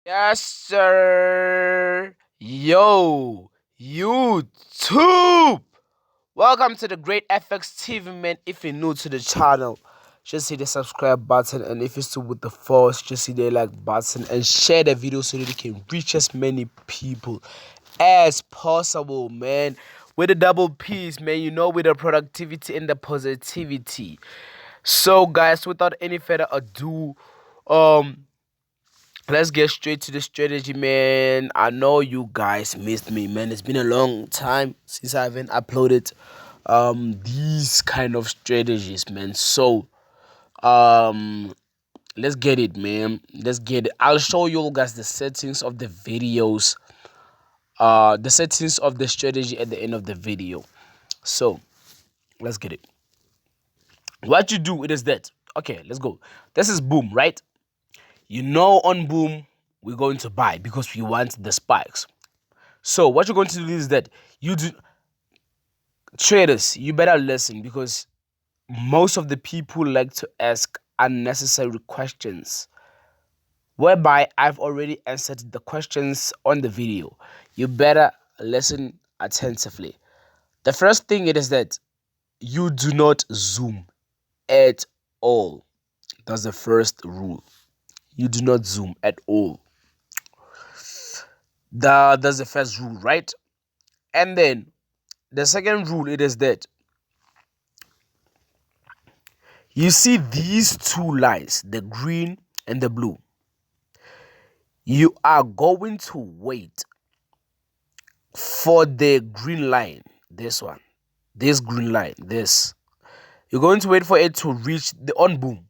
Yes, sir. Yo, YouTube. Welcome to the Great FX TV, man. If you're new to the channel, just hit the subscribe button, and if you're still with the force, just hit the like button and share the video so that it can reach as many people as possible, man. With the double P's, man. You know, with the productivity and the positivity. So, guys, without any further ado, um let's get straight to the strategy, man. I know you guys missed me, man. It's been a long time since I haven't uploaded these kind of strategies, man. So let's get it, man. Let's get it. I'll show you guys the settings of the videos, the settings of the strategy at the end of the video. So let's get it. What you do, it is that, okay, let's go. This is boom, right? You know, on boom we're going to buy because we want the spikes. So what you're going to do is that you do, traders, you better listen, because most of the people like to ask unnecessary questions, whereby I've already answered the questions on the video. You better listen attentively. The first thing it is that you do not zoom at all. That's the first rule. You do not zoom at all. That's the first rule, right? And then the second rule, it is that you see these two lines, the green and the blue. You are going to wait for the green line, this one, this green line, this. You're going to wait for it to reach the on boom.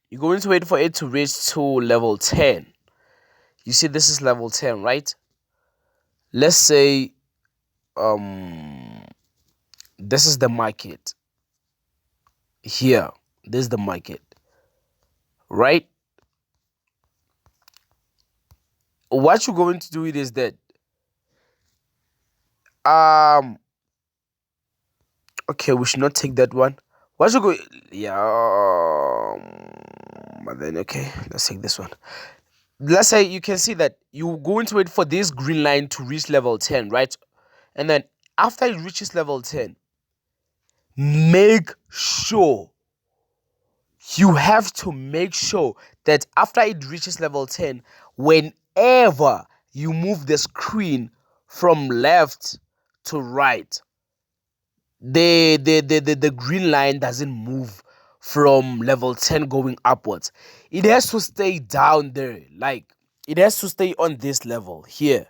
You're going to wait for it to reach to level 10. You see, this is level 10, right? Let's say this is the market here. This is the market, right? What you're going to do it is that okay, we should not take that one. What you go? Yeah, but then okay, let's take this one. Let's say you can see that you're going to wait for this green line to reach level 10, right? And then after it reaches level 10, make sure, you have to make sure that after it reaches level 10, whenever you move the screen from left to right, the green line doesn't move from level 10 going upwards. It has to stay down there. Like, it has to stay on this level here.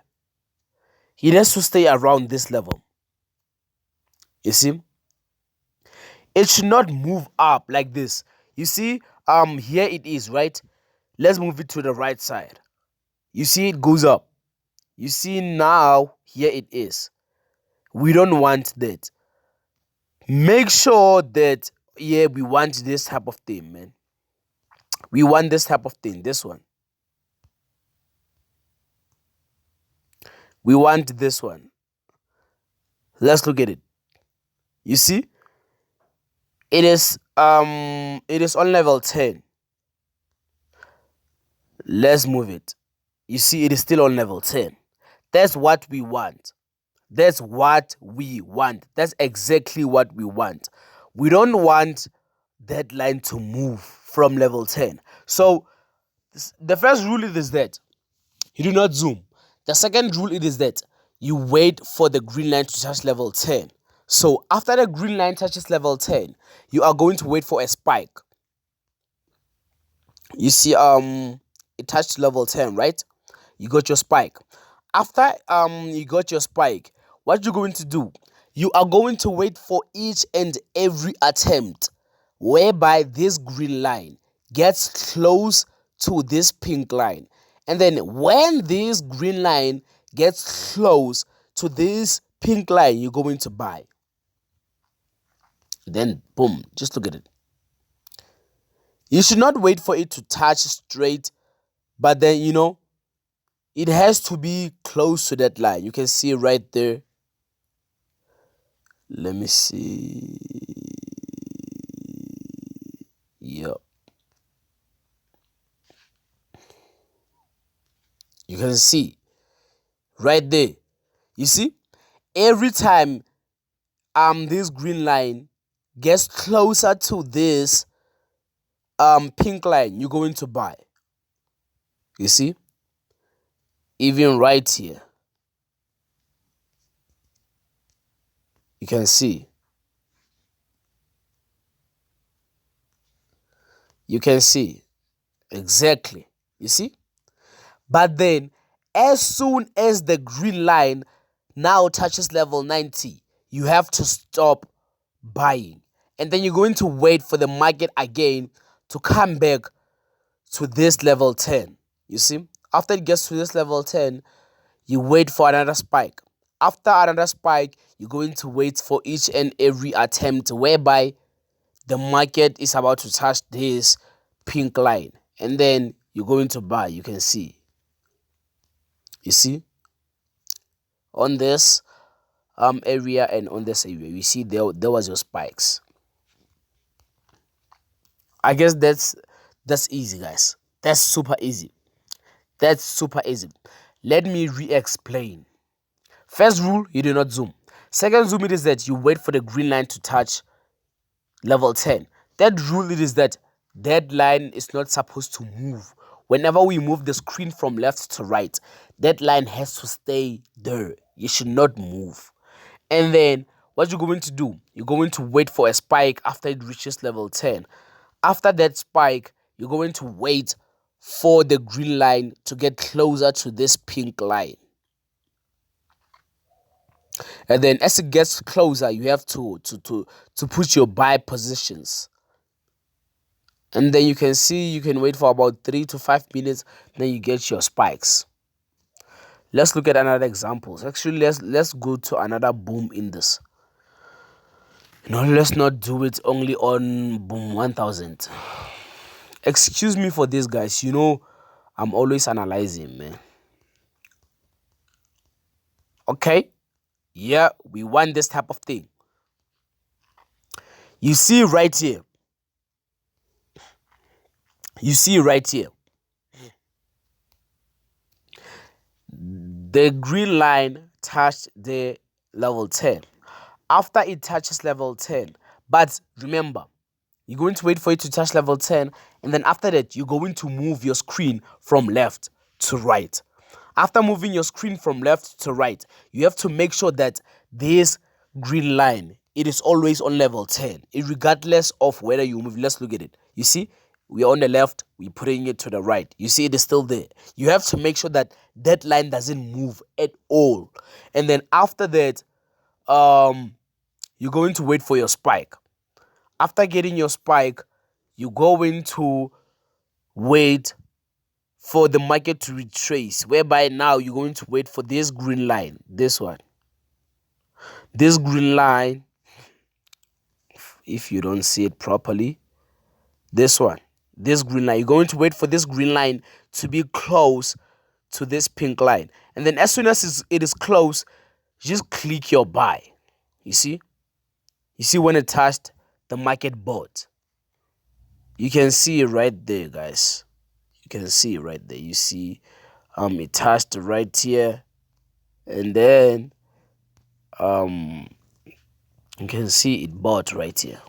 It has to stay around this level. You see, it should not move up like this. You see, here it is, right? Let's move it to the right side. You see, it goes up. You see, now here it is. We don't want that. Make sure that, yeah, we want this type of thing, man. We want this type of thing, this one. We want this one. Let's look at it. You see, it is on level 10. Let's move it. You see, it is still on level 10. That's what we want. That's what we want. That's exactly what we want. We don't want that line to move from level 10. So the first rule is that you do not zoom. The second rule it is that you wait for the green line to touch level 10. So after the green line touches level 10, you are going to wait for a spike. You see, it touched level 10, right? You got your spike. After you got your spike, what you're going to do, you are going to wait for each and every attempt whereby this green line gets close to this pink line. And then when this green line gets close to this pink line, you're going to buy. Then boom, just look at it. You should not wait for it to touch straight, but then, you know, it has to be close to that line. You can see right there. Let me see. Yep. You can see right there. You see, every time this green line gets closer to this pink line, you're going to buy. You see, even right here, you can see. You can see exactly. You see, but then as soon as the green line now touches level 90, you have to stop buying, and then you're going to wait for the market again to come back to this level 10. You see, after it gets to this level 10, you wait for another spike. After another spike, you're going to wait for each and every attempt whereby the market is about to touch this pink line, and then you're going to buy. You can see. You see, on this area and on this area, you see there was your spikes. I guess that's easy, guys. That's super easy. That's super easy. Let me re-explain. First rule, you do not zoom. Second zoom, it is that you wait for the green line to touch level 10. Third rule, it is that that line is not supposed to move. Whenever we move the screen from left to right, that line has to stay there. You should not move. And then what you're going to do, you're going to wait for a spike after it reaches level 10. After that spike, you're going to wait for the green line to get closer to this pink line. And then as it gets closer, you have to put your buy positions. And then you can see you can wait for about 3 to 5 minutes, then you get your spikes. Let's look at another example. Actually, let's go to another boom in this. Let's not do it only on boom 1000. Excuse me for this, guys. I'm always analyzing, man. Okay? Yeah, we want this type of thing. You see right here. You see right here. The green line touched the level 10. After it touches level 10, but remember, you're going to wait for it to touch level 10, and then after that, you're going to move your screen from left to right. After moving your screen from left to right, you have to make sure that this green line, it is always on level 10, regardless of whether you move. Let's look at it. You see, we're on the left, we're putting it to the right. You see, it is still there. You have to make sure that that line doesn't move at all. And then after that, you're going to wait for your spike. After getting your spike, you're going to wait for the market to retrace, whereby now you're going to wait for this green line, this one. This green line, if you don't see it properly, this one, this green line, you're going to wait for this green line to be close to this pink line. And then as soon as it is close, just click your buy. You see? You see when it touched, the market bought. You can see it right there, guys. You can see it right there. You see it touched right here, and then you can see it bought right here.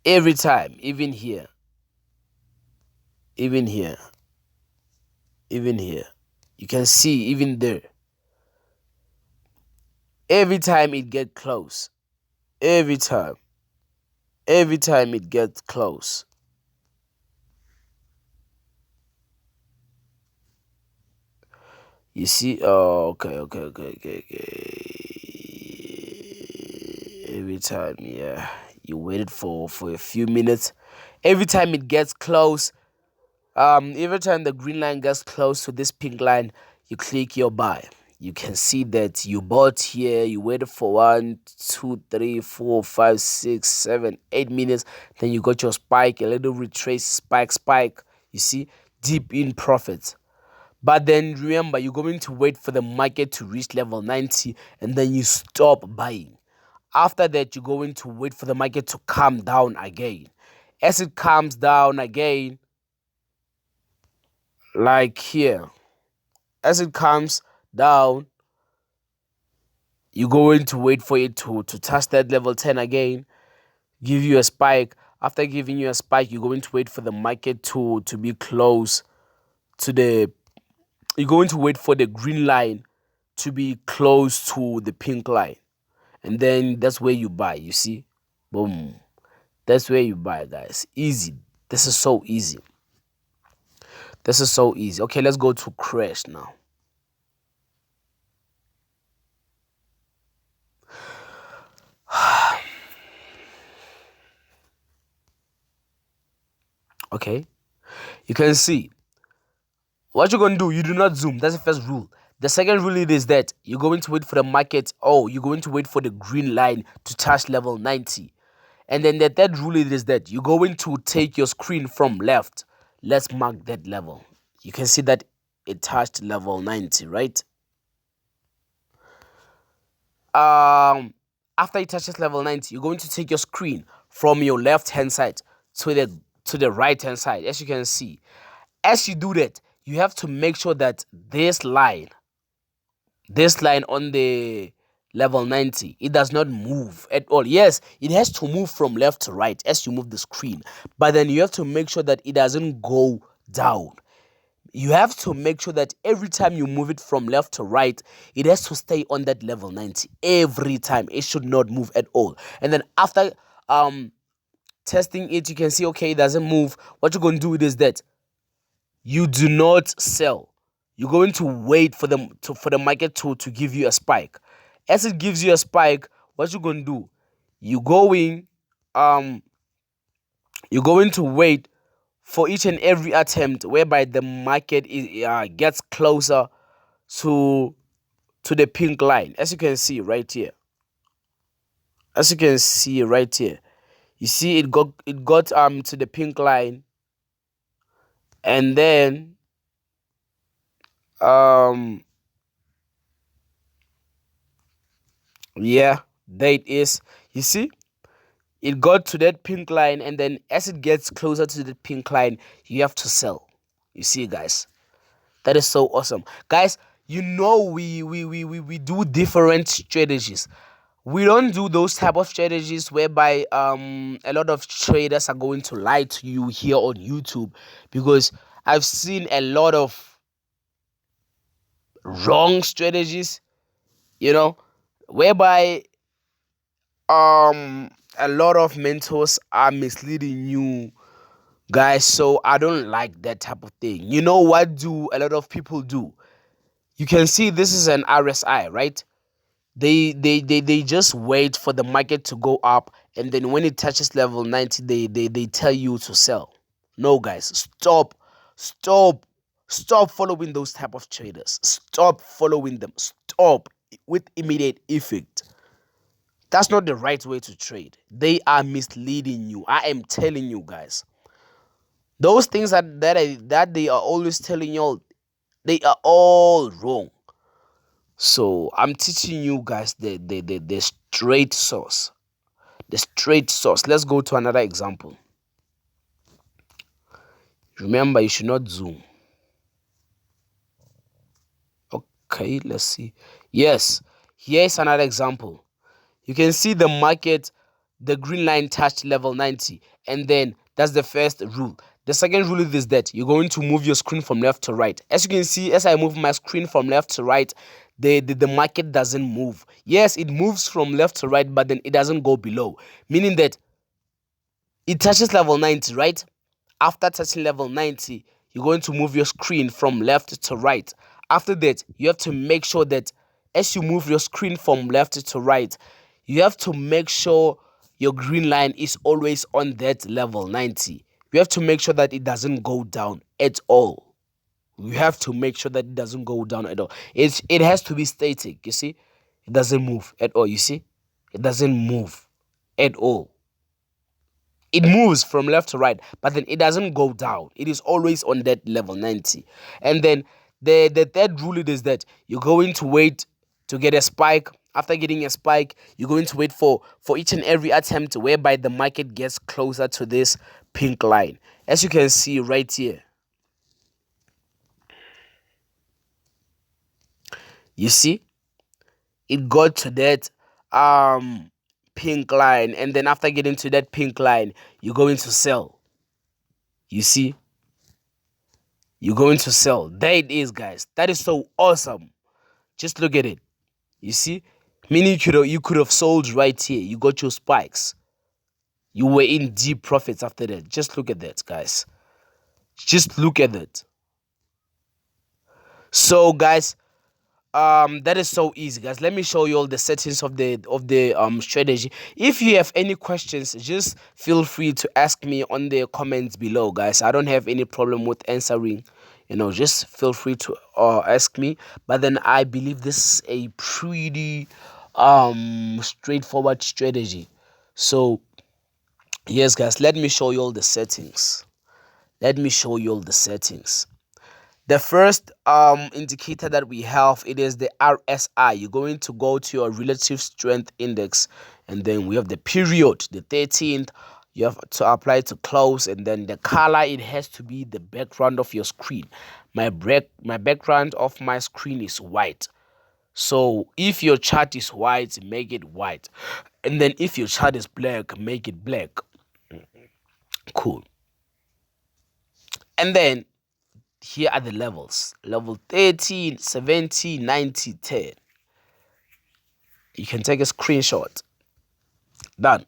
Every time, even here, even here, even here, you can see even there. Every time it gets close, every time it gets close, you see. Oh, okay. Every time, yeah, you waited for a few minutes. Every time it gets close, every time the green line gets close to this pink line, you click your buy. You can see that you bought here, you waited for 1, 2, 3, 4, 5, 6, 7, 8 minutes, then you got your spike, a little retrace, spike, you see, deep in profits. But then remember, you're going to wait for the market to reach level 90, and then you stop buying. After that, you're going to wait for the market to calm down again. As it calms down again, like here. As it comes down, you're going to wait for it to touch that level 10 again, give you a spike. After giving you a spike, you're going to wait for the market to be close to the, you're going to wait for the green line to be close to the pink line. And then that's where you buy, you see? Boom. That's where you buy, guys. Easy. This is so easy. This is so easy. Okay, let's go to crash now. Okay, you can see what you're going to do. You do not zoom. That's the first rule. The second rule is that you're going to wait for the market. Oh, you're going to wait for the green line to touch level 90. And then the third rule is that you're going to take your screen from left. Let's mark that level. You can see that it touched level 90, right? After it touches level 90, you're going to take your screen from your left hand side to the right hand side. As you can see, as you do that, you have to make sure that this line on the level 90, it does not move at all. Yes, it has to move from left to right as you move the screen, but then you have to make sure that it doesn't go down. You have to make sure that every time you move it from left to right, it has to stay on that level 90 every time. It should not move at all. And then after testing it, you can see, okay, it doesn't move. What you're going to do is that you do not sell. You're going to wait for the market to give you a spike. As it gives you a spike, what you're going to do, you're going to wait for each and every attempt whereby the market gets closer to the pink line. As you can see right here. As you can see right here. You see it got to the pink line, and then yeah, there it is. You see, it got to that pink line, and then as it gets closer to the pink line, you have to sell. You see, guys, that is so awesome, guys. You know, we do different strategies. We don't do those type of strategies whereby a lot of traders are going to lie to you here on YouTube, because I've seen a lot of wrong strategies, you know, whereby a lot of mentors are misleading you, guys. So I don't like that type of thing. You know what do a lot of people do? You can see this is an RSI, right? They just wait for the market to go up, and then when it touches level 90, they tell you to sell. No, guys, stop following those type of traders. Stop following them. Stop with immediate effect. That's not the right way to trade. They are misleading you. I am telling you, guys. Those things that they are always telling you, they are all wrong. So I'm teaching you guys the straight source. The straight source. Let's go to another example. Remember, you should not zoom. Okay, let's see. Yes, here's another example. You can see the market, the green line touched level 90, and then that's the first rule. The second rule is that you're going to move your screen from left to right. As you can see, as I move my screen from left to right, the market doesn't move. Yes, it moves from left to right, but then it doesn't go below, meaning that it touches level 90, right? After touching level 90, you're going to move your screen from left to right. After that, you have to make sure that as you move your screen from left to right, you have to make sure your green line is always on that level 90. You have to make sure that it doesn't go down at all. You have to make sure that it doesn't go down at all. It has to be static, you see? It doesn't move at all, you see? It doesn't move at all. It moves from left to right, but then it doesn't go down. It is always on that level 90. And then the third rule is that you're going to wait to get a spike. After getting a spike, you're going to wait for each and every attempt whereby the market gets closer to this pink line. As you can see right here. You see, it got to that pink line, and then after getting to that pink line, you're going to sell. You see, you're going to sell. There it is, guys. That is so awesome. Just look at it. You see, meaning you could have sold right here. You got your spikes. You were in deep profits after that. Just look at that, guys. Just look at it. So, guys, that is so easy, guys. Let me show you all the settings of the strategy. If you have any questions, just feel free to ask me on the comments below, guys. I don't have any problem with answering. Just feel free to ask me. But then I believe this is a pretty straightforward strategy. So yes, guys, let me show you all the settings. Let me show you all the settings. The first indicator that we have, it is the RSI. You're going to go to your relative strength index, and then we have the period, the 13th. You have to apply to close, and then the color, it has to be the background of your screen. My background of my screen is white. So if your chart is white, make it white, and then if your chart is black, make it black. Cool. And then here are the levels. Level 13, 17, 90, 10. You can take a screenshot. Done.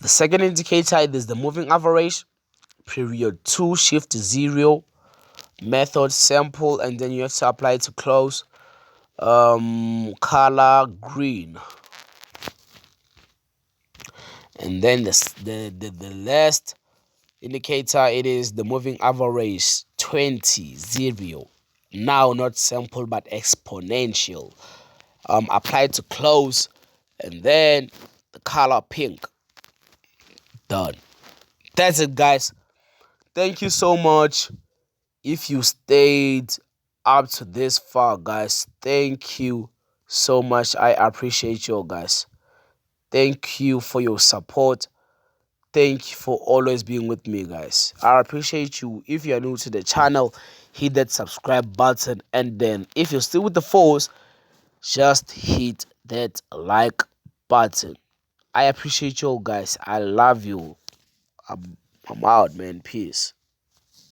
The second indicator is the moving average. Period 2, shift to 0. Method sample, and then you have to apply to close. Color green. And then the last indicator, it is the moving average 20, 0. Now not sample but exponential. Apply to close, and then the color pink. Done. That's it, guys. Thank you so much. If you stayed up to this far, guys, thank you so much. I appreciate you, guys. Thank you for your support. Thank you for always being with me, guys. I appreciate you. If you are new to the channel, hit that subscribe button, and then if you're still with the force, just hit that like button. I appreciate you all, guys. I love you. I'm out, man. Peace.